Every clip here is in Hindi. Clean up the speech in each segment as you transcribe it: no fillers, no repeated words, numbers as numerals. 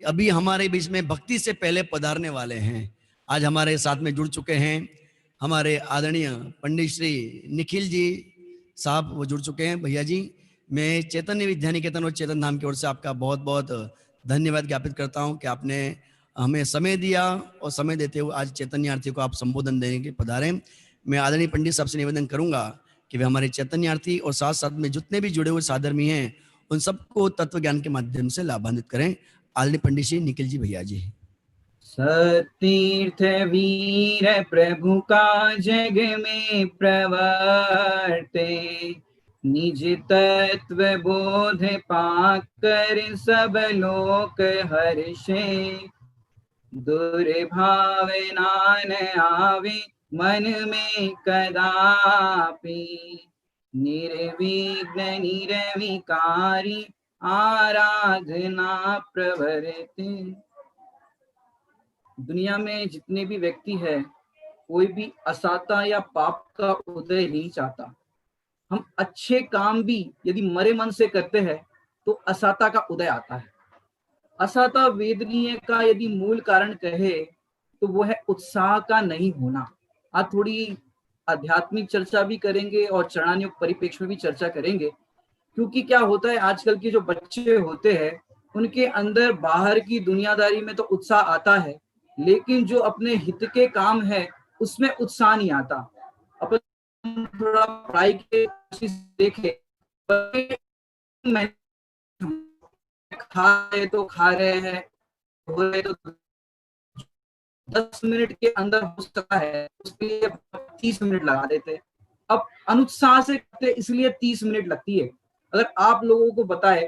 अभी हमारे बीच में भक्ति से पहले पधारने वाले हैं। आज हमारे साथ में जुड़ चुके हैं हमारे आदरणीय पंडित श्री निखिल जी साहब, वो जुड़ चुके हैं। भैया जी, मैं चैतन्य विद्या निकेतन और चेतन धाम की ओर से आपका बहुत बहुत धन्यवाद ज्ञापित करता हूं कि आपने हमें समय दिया और समय देते हुए आज चैतन्य आरती को आप संबोधन देने के पधारे। मैं आदरणीय पंडित साहब से निवेदन करूंगा कि वे हमारे चैतन्य आरती और साथ साथ में जितने भी जुड़े हुए साधर्मी हैं उन सबको तत्व ज्ञान के माध्यम से लाभान्वित करें। आदरणीय पंडित जी निखिल जी भैया जी। सतीर्थ वीर प्रभु का जग में प्रवर्ते, निज तत्व बोध पाकर सब लोक हर्षे, दुर्भावना न आवे मन में कदापि, निर्विघ्न निर्विकारी आराधना प्रवृत्ति। दुनिया में जितने भी व्यक्ति है, कोई भी असाता या पाप का उदय नहीं चाहता। हम अच्छे काम भी यदि मरे मन से करते हैं तो असाता का उदय आता है। असाता वेदनीय का यदि मूल कारण कहे तो वो है उत्साह का नहीं होना। आज थोड़ी आध्यात्मिक चर्चा भी करेंगे और चरणानुयोग परिप्रेक्ष्य में भी चर्चा करेंगे, क्योंकि क्या होता है आजकल के जो बच्चे होते हैं उनके अंदर बाहर की दुनियादारी में तो उत्साह आता है, लेकिन जो अपने हित के काम है उसमें उत्साह नहीं आता। अपन थोड़ा पढ़ाई के देखे, खा रहे तो खा रहे हैं, हो रहे तो 10 मिनट के अंदर हो सकता है, उसके लिए 30 मिनट लगा देते। अब अनुत्साह से करते इसलिए 30 मिनट लगती है। अगर आप लोगों को बताए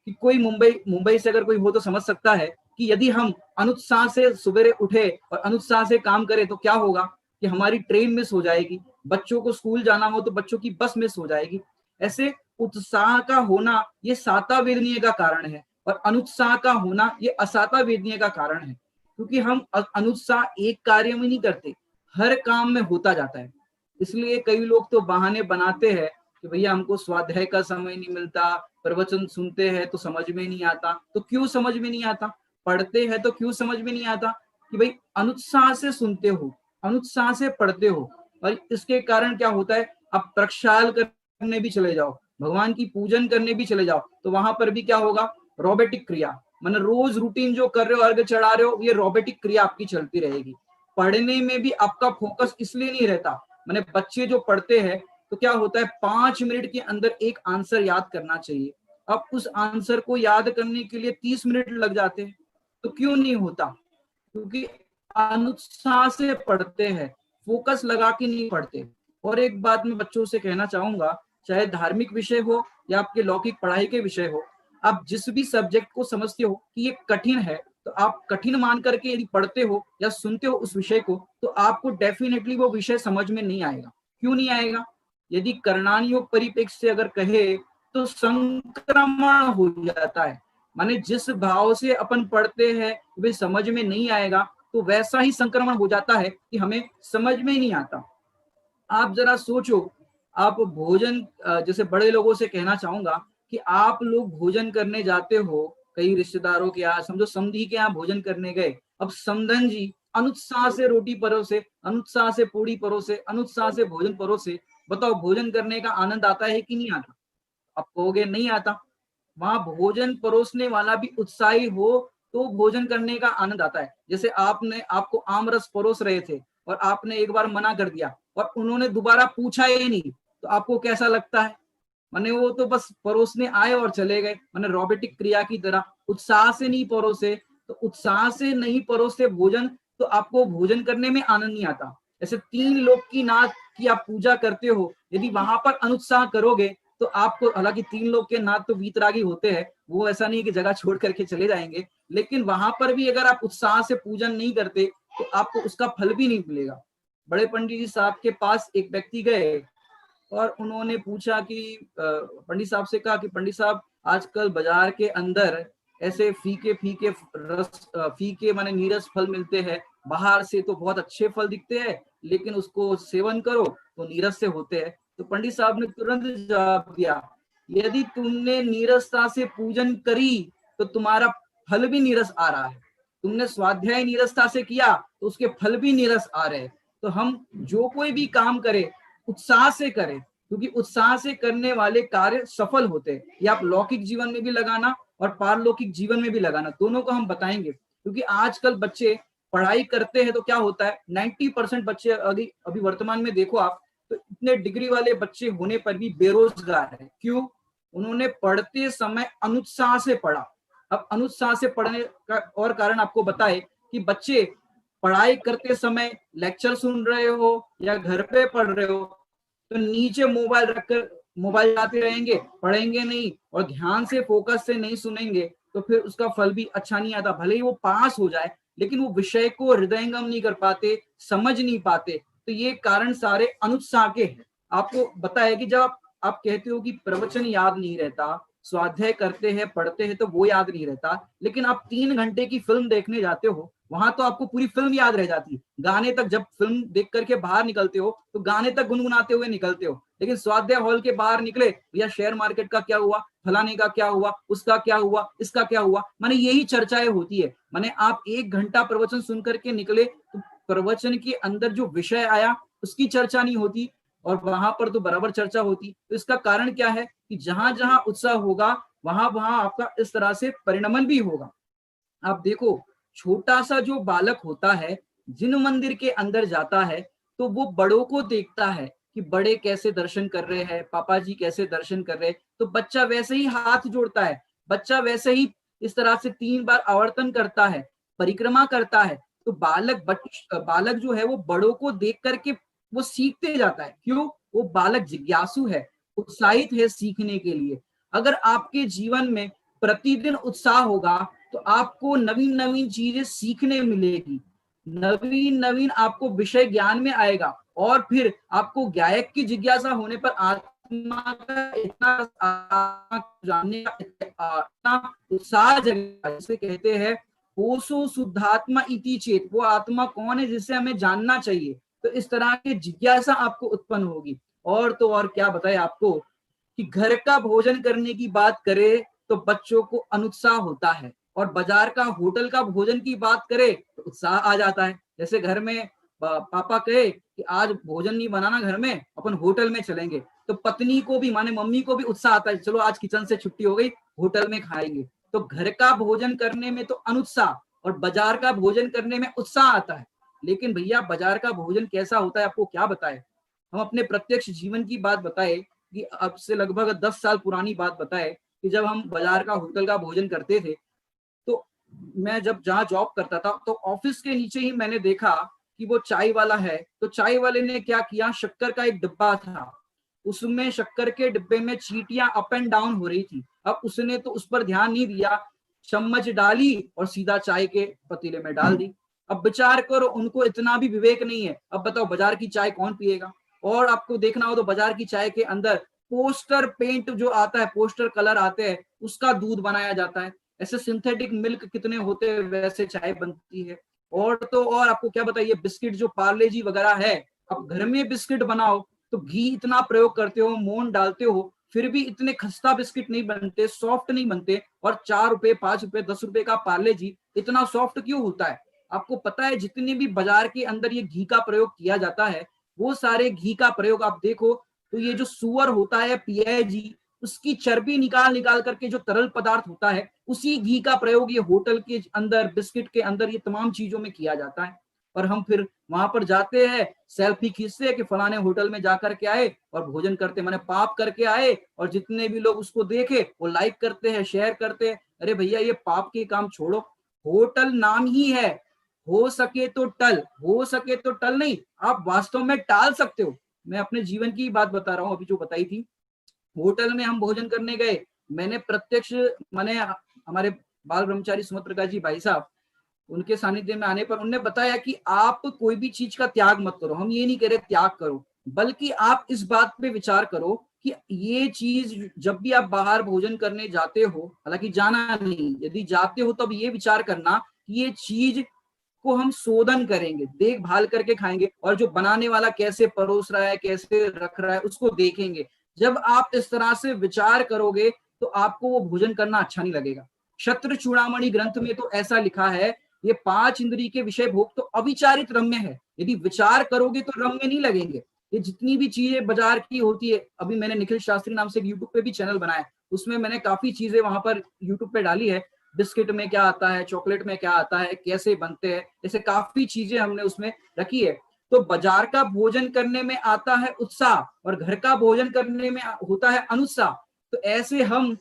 कि कोई मुंबई से अगर कोई हो तो समझ सकता है कि यदि हम अनुत्साह से सुबह उठे और अनुत्साह से काम करें तो क्या होगा कि हमारी ट्रेन मिस हो जाएगी, बच्चों को स्कूल जाना हो तो बच्चों की बस मिस हो जाएगी। ऐसे उत्साह का होना ये साता वेदनीय का कारण है और अनुत्साह का होना ये असाता वेदनीय का कारण है, क्योंकि हम अनुत्साह एक कार्य में नहीं करते, हर काम में होता जाता है। इसलिए कई लोग तो बहाने बनाते हैं कि भैया हमको स्वाध्याय का समय नहीं मिलता, प्रवचन सुनते हैं तो समझ में नहीं आता। तो क्यों समझ में नहीं आता? पढ़ते हैं तो क्यों समझ में नहीं आता? कि भाई अनुत्साह से सुनते हो, अनुत्साह से पढ़ते हो, और इसके कारण क्या होता है, आप प्रक्षाल करने भी चले जाओ, भगवान की पूजन करने भी चले जाओ, तो वहां पर भी क्या होगा, रोबोटिक क्रिया, मतलब रोज रूटीन जो कर रहे हो, अर्घ चढ़ा रहे हो, ये रोबोटिक क्रिया आपकी चलती रहेगी। पढ़ने में भी आपका फोकस इसलिए नहीं रहता। मैंने बच्चे जो पढ़ते हैं तो क्या होता है, 5 मिनट के अंदर एक आंसर याद करना चाहिए, अब उस आंसर को याद करने के लिए 30 मिनट लग जाते हैं। तो क्यों नहीं होता? क्योंकि अनुत्साह से पढ़ते हैं, फोकस लगा के नहीं पढ़ते। और एक बात मैं बच्चों से कहना चाहूंगा, चाहे धार्मिक विषय हो या आपके लौकिक पढ़ाई के विषय हो, आप जिस भी सब्जेक्ट को समझते हो कि ये कठिन है, तो आप कठिन मान करके यदि पढ़ते हो या सुनते हो उस विषय को, तो आपको डेफिनेटली वो विषय समझ में नहीं आएगा। क्यों नहीं आएगा? यदि कर्णानुयोग परिप्रेक्ष्य से अगर कहे तो संक्रमण हो जाता है। माने जिस भाव से अपन पढ़ते हैं वे समझ में नहीं आएगा, तो वैसा ही संक्रमण हो जाता है कि हमें समझ में नहीं आता। आप जरा सोचो, आप भोजन, जैसे बड़े लोगों से कहना चाहूंगा कि आप लोग भोजन करने जाते हो कई रिश्तेदारों के यहाँ, समझो समधी के यहाँ भोजन करने गए, अब समधन जी अनुत्साह से रोटी परोसे, अनुत्साह से पूड़ी परोसे, अनुत्साह से भोजन परोसे, बताओ भोजन करने का आनंद आता है कि नहीं आता? आप कहोगे नहीं आता। वहां भोजन परोसने वाला भी उत्साही हो तो भोजन करने का आनंद आता है। जैसे आपको आम रस परोस रहे थे और आपने एक बार मना कर दिया और उन्होंने दोबारा पूछा ही नहीं, तो आपको कैसा लगता है? माने वो तो बस परोसने आए और चले गए, माने रोबोटिक क्रिया की तरह। उत्साह से नहीं परोसे, तो उत्साह से नहीं परोसे भोजन, तो आपको भोजन करने में आनंद नहीं आता। ऐसे 3 लोक की नाथ की आप पूजा करते हो, यदि वहां पर अनुत्साह करोगे तो आपको, हालांकि 3 लोग के नाथ तो वीतरागी होते हैं, वो ऐसा नहीं कि जगह छोड़ करके चले जाएंगे, लेकिन वहां पर भी अगर आप उत्साह से पूजन नहीं करते तो आपको उसका फल भी नहीं मिलेगा। बड़े पंडित जी साहब के पास एक व्यक्ति गए और उन्होंने पूछा कि पंडित साहब से कहा कि पंडित साहब, आजकल बाजार के अंदर ऐसे फीके फीके रस, फीके माने नीरस फल मिलते हैं, बाहर से तो बहुत अच्छे फल दिखते हैं लेकिन उसको सेवन करो तो नीरस से होते हैं। तो पंडित साहब ने तुरंत जवाब दिया, यदि तुमने नीरसता से पूजन करी तो तुम्हारा फल भी नीरस आ रहा है। तुमने स्वाध्याय नीरसता से किया तो उसके फल भी नीरस आ रहे हैं। तो हम जो कोई भी काम करें उत्साह से करें, क्योंकि उत्साह से करने वाले कार्य सफल होते हैं। ये आप लौकिक जीवन में भी लगाना और पारलौकिक जीवन में भी लगाना, दोनों को हम बताएंगे। क्योंकि आजकल बच्चे पढ़ाई करते हैं तो क्या होता है, 90% बच्चे अभी वर्तमान में देखो आप, तो इतने डिग्री वाले बच्चे होने पर भी बेरोजगार है। क्यों? उन्होंने पढ़ते समय अनुत्साह से पढ़ा। अब अनुत्साह से पढ़ने का और कारण आपको बताए कि बच्चे पढ़ाई करते समय लेक्चर सुन रहे हो या घर पे पढ़ रहे हो, तो नीचे मोबाइल रखकर मोबाइल चलाते रहेंगे, पढ़ेंगे नहीं और ध्यान से फोकस से नहीं सुनेंगे, तो फिर उसका फल भी अच्छा नहीं आता। भले ही वो पास हो जाए, लेकिन वो विषय को हृदयंगम नहीं कर पाते, समझ नहीं पाते। तो ये कारण सारे अनुत्साह के हैं। आपको बताया कि जब आप कहते हो कि प्रवचन याद नहीं रहता, स्वाध्याय करते हैं, पढ़ते हैं तो वो याद नहीं रहता, लेकिन आप 3 घंटे की फिल्म देखने जाते हो, वहां तो आपको पूरी फिल्म याद रह जाती है। गाने तक जब फिल्म देख करके बाहर निकलते हो तो गाने तक गुनगुनाते हुए निकलते हो। लेकिन स्वाध्याय हॉल के बाहर निकले, भैया शेयर मार्केट का क्या हुआ, फलाने का क्या हुआ, उसका क्या हुआ, इसका क्या हुआ, माने यही चर्चाएं होती है। माने आप 1 घंटा प्रवचन सुन करके निकले तो प्रवचन के अंदर जो विषय आया उसकी चर्चा नहीं होती, और वहां पर तो बराबर चर्चा होती। तो इसका कारण क्या है कि जहां जहां उत्साह होगा वहां वहां आपका इस तरह से परिणमन भी होगा। आप देखो, छोटा सा जो बालक होता है, जिन मंदिर के अंदर जाता है तो वो बड़ों को देखता है कि बड़े कैसे दर्शन कर रहे हैं, पापा जी कैसे दर्शन कर रहे हैं, तो बच्चा वैसे ही हाथ जोड़ता है, बच्चा वैसे ही इस तरह से 3 बार आवर्तन करता है, परिक्रमा करता है। तो बालक जो है वो बड़ों को देख करके वो सीखते जाता है। क्यों? वो बालक जिज्ञासु है, उत्साहित है सीखने के लिए। अगर आपके जीवन में प्रतिदिन उत्साह होगा तो आपको नवीन नवीन चीजें सीखने मिलेगी, नवीन नवीन आपको विषय ज्ञान में आएगा, और फिर आपको गायक की जिज्ञासा होने पर आत्मा का इतना जानने का इतना उत्साह जगेगा, जिसे कहते हैं होसो शुद्धात्मा इति चेत, वो आत्मा कौन है जिसे हमें जानना चाहिए। तो इस तरह की जिज्ञासा आपको उत्पन्न होगी। और तो और क्या बताए आपको कि घर का भोजन करने की बात करें तो बच्चों को अनुत्साह होता है, और बाजार का होटल का भोजन की बात करें तो उत्साह आ जाता है। जैसे घर में पापा कहे कि आज भोजन नहीं बनाना घर में, अपन होटल में चलेंगे, तो पत्नी को भी माने मम्मी को भी उत्साह आता है, चलो आज किचन से छुट्टी हो गई, होटल में खाएंगे। तो घर का भोजन करने में तो अनुत्साह और बाजार का भोजन करने में उत्साह आता है। लेकिन भैया बाजार का भोजन कैसा होता है आपको क्या बताए, हम अपने प्रत्यक्ष जीवन की बात बताए कि अब से लगभग 10 साल पुरानी बात बताए कि जब हम बाजार का होटल का भोजन करते थे, तो मैं जब जहाँ जॉब करता था तो ऑफिस के नीचे ही मैंने देखा कि वो चाय वाला है। तो चाय वाले ने क्या किया, शक्कर का एक डिब्बा था, उसमें शक्कर के डिब्बे में चींटियां अप एंड डाउन हो रही थी। अब उसने तो उस पर ध्यान नहीं दिया, चम्मच डाली और सीधा चाय के पतीले में डाल दी। अब विचार करो, उनको इतना भी विवेक नहीं है। अब बताओ बाजार की चाय कौन पिएगा। और आपको देखना हो तो बाजार की चाय के अंदर पोस्टर पेंट जो आता है, पोस्टर कलर आते हैं, उसका दूध बनाया जाता है। ऐसे सिंथेटिक मिल्क कितने होते हैं, वैसे चाय बनती है। और तो और आपको क्या बताइए, बिस्किट जो पार्ले जी वगैरह है, अब घर में बिस्किट बनाओ तो घी इतना प्रयोग करते हो, मोन डालते हो, फिर भी इतने खस्ता बिस्किट नहीं बनते, सॉफ्ट नहीं बनते। और 4 रुपए, 5 रुपए, 10 रुपए का पार्ले जी इतना सॉफ्ट क्यों होता है? आपको पता है जितने भी बाजार के अंदर ये घी का प्रयोग किया जाता है, वो सारे घी का प्रयोग आप देखो तो ये जो सुअर होता है पियाजी, उसकी चर्बी निकाल निकाल करके जो तरल पदार्थ होता है, उसी घी का प्रयोग ये होटल के अंदर, बिस्किट के अंदर, ये तमाम चीजों में किया जाता है। और हम फिर वहां पर जाते हैं, सेल्फी खींचते हैं कि फलाने होटल में जाकर के आए और भोजन करते, माने पाप करके आए, और जितने भी लोग उसको देखे वो लाइक करते हैं, शेयर करते हैं। अरे भैया ये पाप के काम छोड़ो, होटल नाम ही है, हो सके तो टल, हो सके तो टल नहीं, आप वास्तव में टाल सकते हो। मैं अपने जीवन की बात बता रहा हूँ, अभी जो बताई थी। होटल में हम भोजन करने गए, मैंने प्रत्यक्ष माने हमारे बाल ब्रह्मचारी सुमत प्रकाश जी भाई साहब, उनके सानिध्य में आने पर उन्होंने बताया कि आप कोई भी चीज का त्याग मत करो। हम ये नहीं कह रहे त्याग करो, बल्कि आप इस बात पे विचार करो कि ये चीज जब भी आप बाहर भोजन करने जाते हो, हालांकि जाना नहीं, यदि जाते हो तब ये विचार करना कि ये चीज को हम शोधन करेंगे, देखभाल करके खाएंगे, और जो बनाने वाला कैसे परोस रहा है, कैसे रख रहा है, उसको देखेंगे। जब आप इस तरह से विचार करोगे तो आपको वो भोजन करना अच्छा नहीं लगेगा। क्षत्र चूड़ामणि ग्रंथ में तो ऐसा लिखा है, ये 5 इंद्रिय के विषय भोग तो अविचारित रम्य है, यदि विचार करोगे तो रम्य नहीं लगेंगे। ये जितनी भी चीजें बाजार की होती है, अभी मैंने निखिल शास्त्री नाम से एक यूट्यूब पे भी चैनल बनाया है, उसमें मैंने काफी चीजें वहां पर यूट्यूब पे डाली है। बिस्किट में क्या आता है, चॉकलेट में क्या आता है, कैसे बनते हैं, ऐसे काफी चीजें हमने उसमें रखी है। तो बाजार का भोजन करने में आता है उत्साह और घर का भोजन करने में होता है अनुत्साह। तो ऐसे हम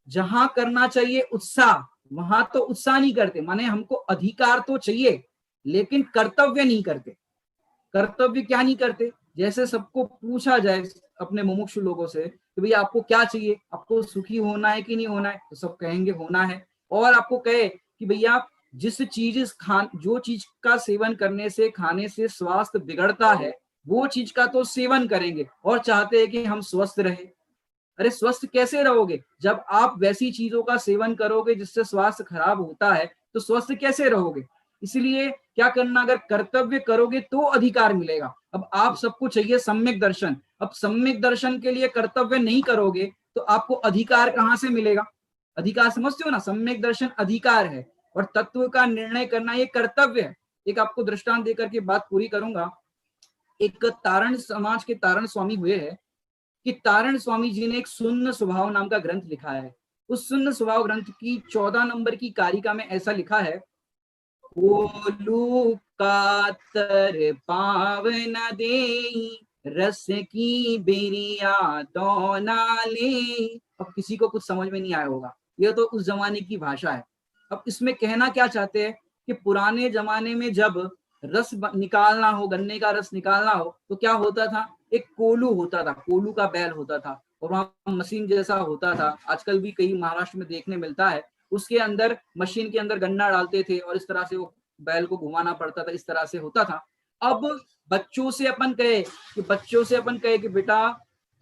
जहां करना चाहिए उत्साह, वहां तो उत्साह नहीं करते, माने हमको अधिकार तो चाहिए लेकिन कर्तव्य नहीं करते। कर्तव्य क्या नहीं करते, जैसे सबको पूछा जाए अपने मुमुक्षु लोगों से कि भैया आपको क्या चाहिए, आपको सुखी होना है कि नहीं होना है, तो सब कहेंगे होना है। और आपको कहे कि भैया जिस चीज जो चीज का सेवन करने से, खाने से स्वास्थ्य बिगड़ता है, वो चीज का तो सेवन करेंगे और चाहते हैं कि हम स्वस्थ रहे। अरे स्वस्थ कैसे रहोगे जब आप वैसी चीजों का सेवन करोगे जिससे स्वास्थ्य खराब होता है, तो स्वस्थ कैसे रहोगे। इसलिए क्या करना, अगर कर्तव्य करोगे तो अधिकार मिलेगा। अब आप सबको चाहिए सम्यक दर्शन, अब सम्यक दर्शन के लिए कर्तव्य नहीं करोगे तो आपको अधिकार कहां से मिलेगा। अधिकार समझते हो ना, सम्यक दर्शन अधिकार है और तत्व का निर्णय करना ये कर्तव्य है। एक आपको दृष्टांत देकर के बात पूरी करूंगा। एक तारण समाज के तारण स्वामी हुए हैं कि तारण स्वामी जी ने एक शून्य स्वभाव नाम का ग्रंथ लिखा है। उस शून्य स्वभाव ग्रंथ की 14 नंबर की कारिका में ऐसा लिखा है, कोलू कातर पावन देई रस की बेरिया तो नाले। अब किसी को कुछ समझ में नहीं आया होगा, यह तो उस जमाने की भाषा है। अब इसमें कहना क्या चाहते हैं कि पुराने जमाने में जब रस निकालना हो, गन्ने का रस निकालना हो, तो क्या होता था, एक कोलू होता था, कोलू का बैल होता था और वहां मशीन जैसा होता था, आजकल भी कहीं महाराष्ट्र में देखने मिलता है। उसके अंदर मशीन के अंदर गन्ना डालते थे और इस तरह से वो बैल को घुमाना पड़ता था, इस तरह से होता था। अब बच्चों से अपन कहे कि बेटा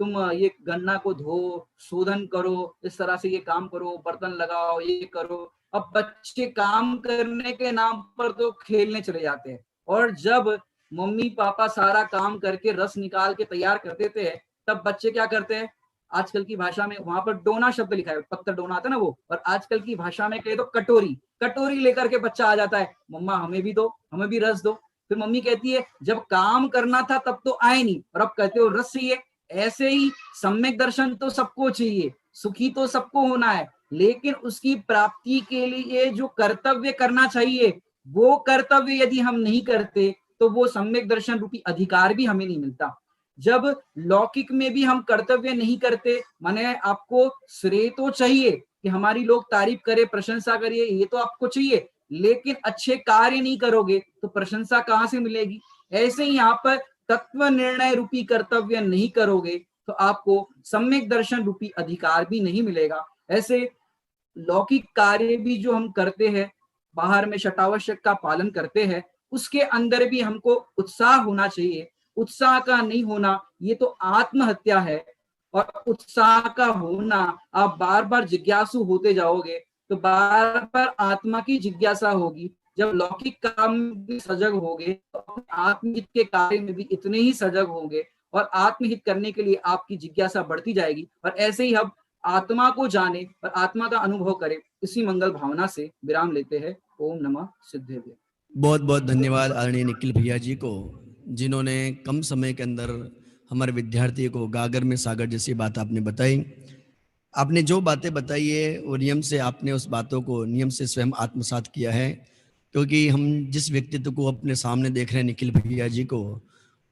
तुम ये गन्ना को धो, शोधन करो, इस तरह से ये काम करो, बर्तन लगाओ, ये करो। अब बच्चे काम करने के नाम पर तो खेलने चले जाते हैं, और जब मम्मी पापा सारा काम करके रस निकाल के तैयार कर देते हैं, तब बच्चे क्या करते हैं, आजकल की भाषा में वहां पर डोना शब्द लिखा है, पत्थर डोना आता है ना वो, और आजकल की भाषा में कहे तो कटोरी लेकर के बच्चा आ जाता है, मम्मा हमें भी दो, हमें भी रस दो। फिर मम्मी कहती है जब काम करना था तब तो आए नहीं, और अब कहते हो रस चाहिए। ऐसे ही सम्यक दर्शन तो सबको चाहिए, सुखी तो सबको होना है, लेकिन उसकी प्राप्ति के लिए जो कर्तव्य करना चाहिए, वो कर्तव्य यदि हम नहीं करते तो वो सम्यक दर्शन रूपी अधिकार भी हमें नहीं मिलता। जब लौकिक में भी हम कर्तव्य नहीं करते, माने आपको श्रेय तो चाहिए कि हमारी लोग तारीफ करे, प्रशंसा करिए, ये तो आपको चाहिए, लेकिन अच्छे कार्य नहीं करोगे तो प्रशंसा कहां से मिलेगी। ऐसे ही यहाँ पर तत्व निर्णय रूपी कर्तव्य नहीं करोगे तो आपको सम्यक दर्शन रूपी अधिकार भी नहीं मिलेगा। ऐसे लौकिक कार्य भी जो हम करते हैं, बाहर में शतावश्यक का पालन करते हैं, उसके अंदर भी हमको उत्साह होना चाहिए। उत्साह का नहीं होना ये तो आत्महत्या है, और उत्साह का होना, आप बार बार जिज्ञासु होते जाओगे तो बार बार आत्मा की जिज्ञासा होगी। जब लौकिक काम में सजग होगे तो आत्महित के कार्य में भी इतने ही सजग होंगे, और आत्महित करने के लिए आपकी जिज्ञासा बढ़ती जाएगी। और ऐसे ही हम आत्मा को जाने और आत्मा का अनुभव करें, इसी मंगल भावना से विराम लेते हैं। ओम नमः सिद्धेभ्य। बहुत बहुत धन्यवाद आदरणीय निखिल भैया जी को, जिन्होंने कम समय के अंदर हमारे विद्यार्थी को गागर में सागर जैसी बात आपने बताई। आपने जो बातें बताई है वो नियम से आपने उस बातों को नियम से स्वयं आत्मसात किया है, क्योंकि हम जिस व्यक्तित्व को अपने सामने देख रहे हैं निखिल भैया जी को,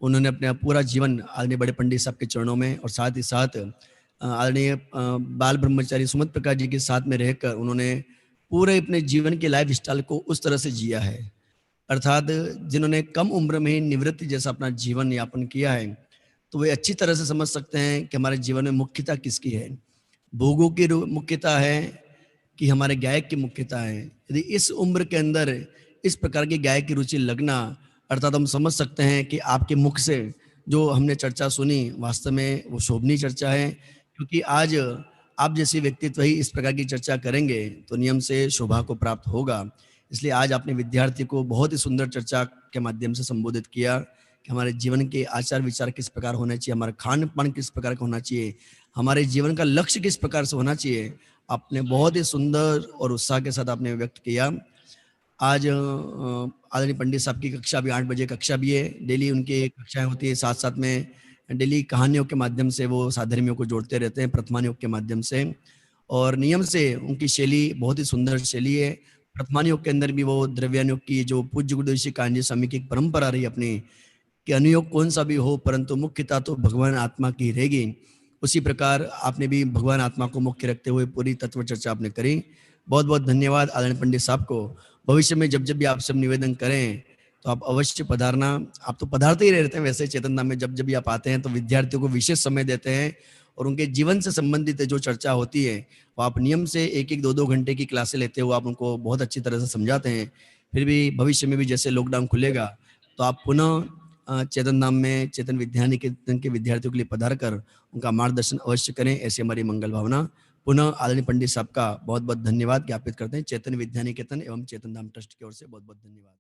उन्होंने अपना पूरा जीवन आदरणीय बड़े पंडित साहब के चरणों में और साथ ही साथ आदरणीय बाल ब्रह्मचारी सुमत प्रकाश जी के साथ में रहकर उन्होंने पूरे अपने जीवन के लाइफ स्टाइल को उस तरह से जिया है। अर्थात जिन्होंने कम उम्र में ही निवृत्ति जैसा अपना जीवन यापन किया है, तो वे अच्छी तरह से समझ सकते हैं कि हमारे जीवन में मुख्यता किसकी है। भोगों की मुख्यता है कि हमारे गायक की मुख्यता है। यदि इस उम्र के अंदर इस प्रकार की गायक की रुचि लगना, अर्थात हम समझ सकते हैं कि आपके मुख से जो हमने चर्चा सुनी वास्तव में वो शोभनीय चर्चा है, क्योंकि आज आप जैसे व्यक्तित्व ही इस प्रकार की चर्चा करेंगे तो नियम से शोभा को प्राप्त होगा। इसलिए आज आपने विद्यार्थी को बहुत ही सुंदर चर्चा के माध्यम से संबोधित किया कि हमारे जीवन के आचार विचार किस प्रकार होना चाहिए, हमारा खान पान किस प्रकार का होना चाहिए, हमारे जीवन का लक्ष्य किस प्रकार से होना चाहिए, आपने बहुत ही सुंदर और उत्साह के साथ आपने व्यक्त किया। आज आदरणीय पंडित साहब की कक्षा भी 8 बजे कक्षा भी है, डेली उनकी कक्षाएं होती है, साथ साथ में डेली कहानियों के माध्यम से वो साधर्मियों को जोड़ते रहते हैं, प्रथमान योग के माध्यम से, और नियम से उनकी शैली बहुत ही सुंदर शैली है। प्रथमान योग के अंदर भी वो द्रव्यान योग की जो पूज्य गुरुदेव श्री कान्जी स्वामी की एक परंपरा रही अपनी, कि अनुयोग कौन सा भी हो परंतु मुख्यता तो भगवान आत्मा की रहेगी। उसी प्रकार आपने भी भगवान आत्मा को मुख्य रखते हुए पूरी तत्व चर्चा आपने करी। बहुत बहुत धन्यवाद आदरणीय पंडित साहब को। भविष्य में जब जब भी आप सब निवेदन करें तो आप अवश्य पधारना। आप तो पधारते ही रहते हैं वैसे चेतन धाम में, जब जब भी आप आते हैं तो विद्यार्थियों को विशेष समय देते हैं और उनके जीवन से संबंधित जो चर्चा होती है वो आप नियम से 1-1, 2-2 घंटे की क्लासें लेते हो, आप उनको बहुत अच्छी तरह से समझाते हैं। फिर भी भविष्य में भी जैसे लॉकडाउन खुलेगा तो आप पुनः चेतन धाम में चेतन विद्या निकेतन के विद्यार्थियों के लिए पधार कर उनका मार्गदर्शन अवश्य करें, ऐसी हमारी मंगल भावना। पुनः आदरणीय पंडित साहब का बहुत बहुत धन्यवाद ज्ञापित करते हैं। चेतन विद्या निकेतन एवं चेतन धाम ट्रस्ट की ओर से बहुत बहुत धन्यवाद।